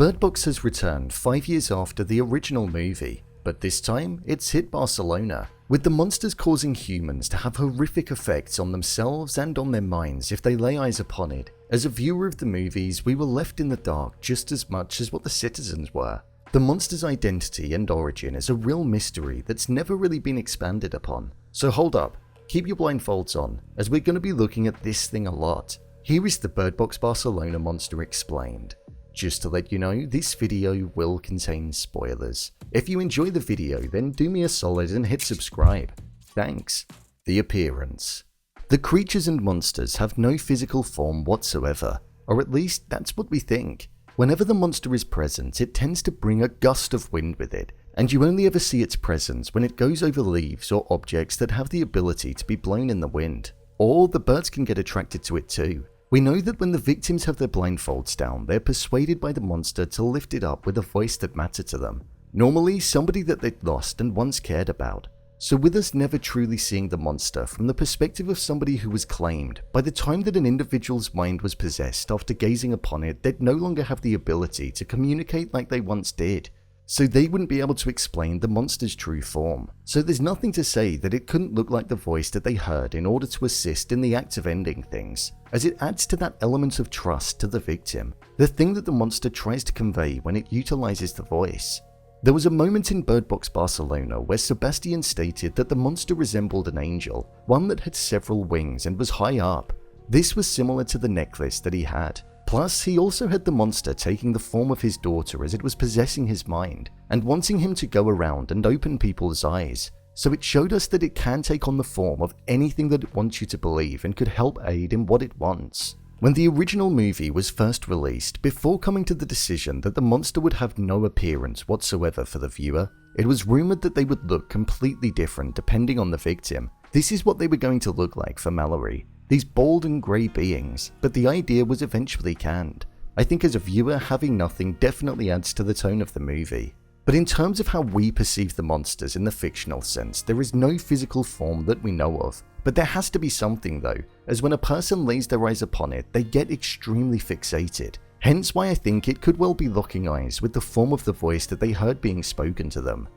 Bird Box has returned 5 years after the original movie, but this time it's hit Barcelona, with the monsters causing humans to have horrific effects on themselves and on their minds if they lay eyes upon it. As a viewer of the movies, we were left in the dark just as much as what the citizens were. The monster's identity and origin is a real mystery that's never really been expanded upon. So hold up, keep your blindfolds on, as we're going to be looking at this thing a lot. Here is the Bird Box Barcelona Monster explained. Just to let you know, this video will contain spoilers. If you enjoy the video, then do me a solid and hit subscribe. Thanks. The appearance. The creatures and monsters have no physical form whatsoever, or at least that's what we think. Whenever the monster is present, it tends to bring a gust of wind with it, and you only ever see its presence when it goes over leaves or objects that have the ability to be blown in the wind. Or the birds can get attracted to it too. We know that when the victims have their blindfolds down, they're persuaded by the monster to lift it up with a voice that mattered to them. Normally, somebody that they'd lost and once cared about. So with us never truly seeing the monster from the perspective of somebody who was claimed, by the time that an individual's mind was possessed after gazing upon it, they'd no longer have the ability to communicate like they once did. So they wouldn't be able to explain the monster's true form. So there's nothing to say that it couldn't look like the voice that they heard in order to assist in the act of ending things, as it adds to that element of trust to the victim, the thing that the monster tries to convey when it utilizes the voice. There was a moment in Bird Box Barcelona where Sebastian stated that the monster resembled an angel, one that had several wings and was high up. This was similar to the necklace that he had. Plus, he also had the monster taking the form of his daughter as it was possessing his mind, and wanting him to go around and open people's eyes. So it showed us that it can take on the form of anything that it wants you to believe and could help aid in what it wants. When the original movie was first released, before coming to the decision that the monster would have no appearance whatsoever for the viewer, it was rumored that they would look completely different depending on the victim. This is what they were going to look like for Mallory. These bald and grey beings, but the idea was eventually canned. I think as a viewer, having nothing definitely adds to the tone of the movie. But in terms of how we perceive the monsters in the fictional sense, there is no physical form that we know of. But there has to be something though, as when a person lays their eyes upon it, they get extremely fixated. Hence why I think it could well be locking eyes with the form of the voice that they heard being spoken to them.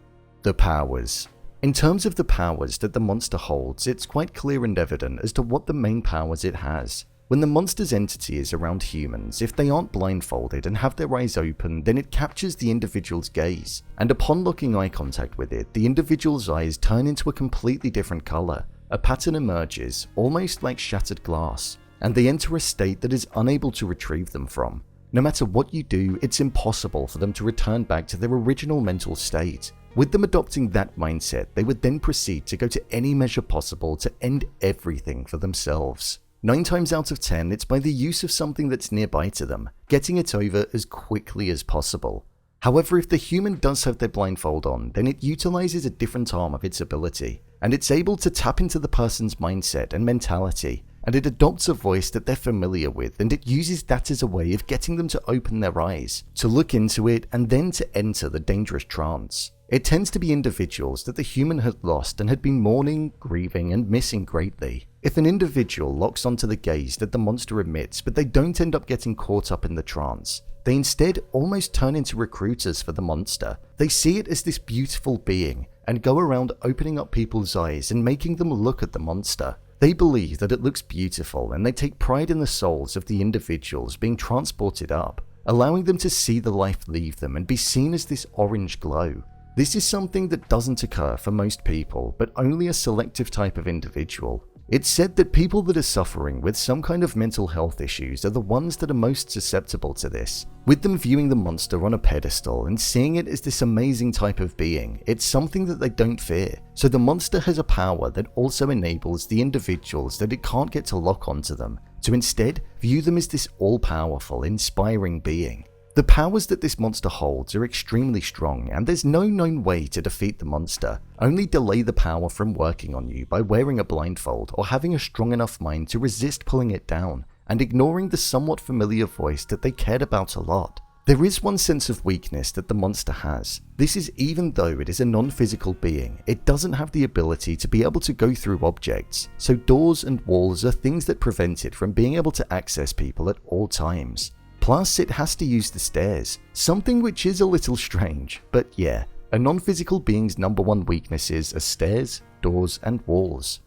The powers. In terms of the powers that the monster holds, it's quite clear and evident as to what the main powers it has. When the monster's entity is around humans, if they aren't blindfolded and have their eyes open, then it captures the individual's gaze, and upon locking eye contact with it, the individual's eyes turn into a completely different color. A pattern emerges, almost like shattered glass, and they enter a state that is unable to retrieve them from. No matter what you do, it's impossible for them to return back to their original mental state. With them adopting that mindset, they would then proceed to go to any measure possible to end everything for themselves. 9 times out of 10, it's by the use of something that's nearby to them, getting it over as quickly as possible. However, if the human does have their blindfold on, then it utilizes a different arm of its ability, and it's able to tap into the person's mindset and mentality, and it adopts a voice that they're familiar with, and it uses that as a way of getting them to open their eyes, to look into it, and then to enter the dangerous trance. It tends to be individuals that the human had lost and had been mourning, grieving, and missing greatly. If an individual locks onto the gaze that the monster emits, but they don't end up getting caught up in the trance, they instead almost turn into recruiters for the monster. They see it as this beautiful being, and go around opening up people's eyes and making them look at the monster. They believe that it looks beautiful, and they take pride in the souls of the individuals being transported up, allowing them to see the life leave them and be seen as this orange glow. This is something that doesn't occur for most people, but only a selective type of individual. It's said that people that are suffering with some kind of mental health issues are the ones that are most susceptible to this. With them viewing the monster on a pedestal and seeing it as this amazing type of being, it's something that they don't fear. So the monster has a power that also enables the individuals that it can't get to lock onto them, to instead view them as this all-powerful, inspiring being. The powers that this monster holds are extremely strong, and there's no known way to defeat the monster. Only delay the power from working on you by wearing a blindfold or having a strong enough mind to resist pulling it down, and ignoring the somewhat familiar voice that they cared about a lot. There is one sense of weakness that the monster has. This is even though it is a non-physical being, it doesn't have the ability to be able to go through objects, so doors and walls are things that prevent it from being able to access people at all times. Plus, it has to use the stairs, something which is a little strange, but yeah, a non-physical being's number one weaknesses are stairs, doors, and walls.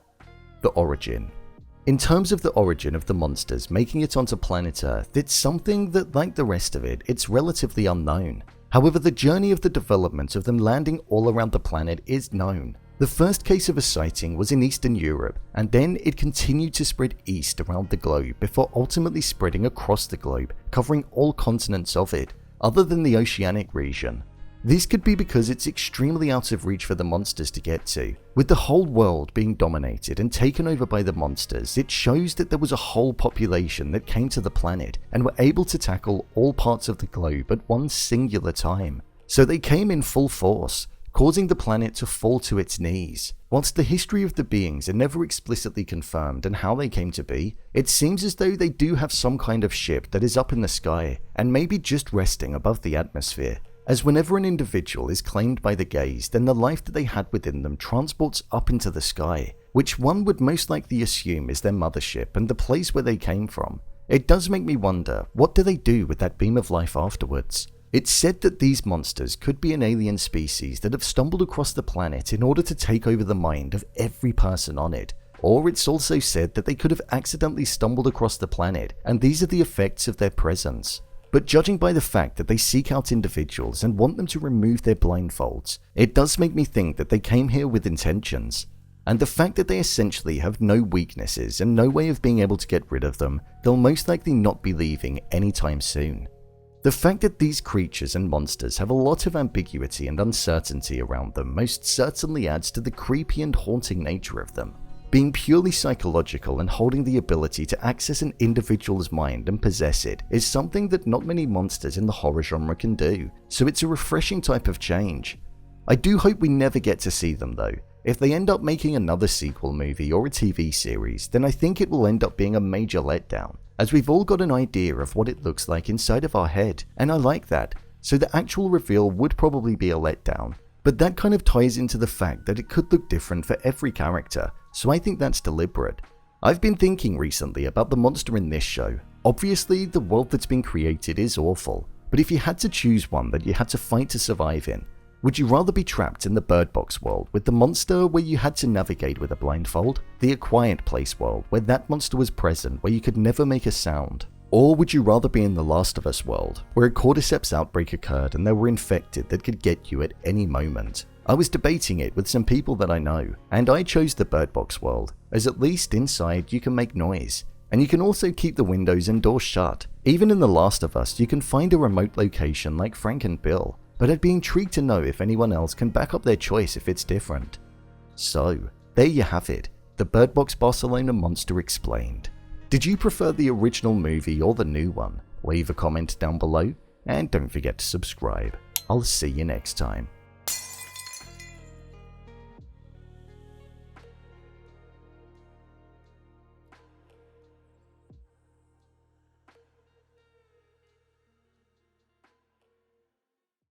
The origin. In terms of the origin of the monsters making it onto planet Earth, it's something that, like the rest of it, it's relatively unknown. However, the journey of the development of them landing all around the planet is known. The first case of a sighting was in Eastern Europe, and then it continued to spread east around the globe before ultimately spreading across the globe, covering all continents of it, other than the oceanic region. This could be because it's extremely out of reach for the monsters to get to. With the whole world being dominated and taken over by the monsters, it shows that there was a whole population that came to the planet and were able to tackle all parts of the globe at one singular time. So they came in full force, causing the planet to fall to its knees. Whilst the history of the beings are never explicitly confirmed and how they came to be, it seems as though they do have some kind of ship that is up in the sky and maybe just resting above the atmosphere. As whenever an individual is claimed by the gaze, then the life that they had within them transports up into the sky, which one would most likely assume is their mothership and the place where they came from. It does make me wonder, what do they do with that beam of life afterwards? It's said that these monsters could be an alien species that have stumbled across the planet in order to take over the mind of every person on it. Or it's also said that they could have accidentally stumbled across the planet, and these are the effects of their presence. But judging by the fact that they seek out individuals and want them to remove their blindfolds, it does make me think that they came here with intentions. And the fact that they essentially have no weaknesses and no way of being able to get rid of them, they'll most likely not be leaving anytime soon. The fact that these creatures and monsters have a lot of ambiguity and uncertainty around them most certainly adds to the creepy and haunting nature of them. Being purely psychological and holding the ability to access an individual's mind and possess it is something that not many monsters in the horror genre can do, so it's a refreshing type of change. I do hope we never get to see them though. If they end up making another sequel movie or a TV series, then I think it will end up being a major letdown, as we've all got an idea of what it looks like inside of our head, and I like that, so the actual reveal would probably be a letdown. But that kind of ties into the fact that it could look different for every character, so I think that's deliberate. I've been thinking recently about the monster in this show. Obviously, the world that's been created is awful, but if you had to choose one that you had to fight to survive in, would you rather be trapped in the Bird Box world with the monster where you had to navigate with a blindfold, the A Quiet Place world where that monster was present where you could never make a sound? Or would you rather be in the Last of Us world, where a cordyceps outbreak occurred and they were infected that could get you at any moment? I was debating it with some people that I know, and I chose the Bird Box world, as at least inside you can make noise, and you can also keep the windows and doors shut. Even in The Last of Us, you can find a remote location like Frank and Bill, but I'd be intrigued to know if anyone else can back up their choice if it's different. So, there you have it, the Bird Box Barcelona Monster explained. Did you prefer the original movie or the new one? Leave a comment down below, and don't forget to subscribe. I'll see you next time.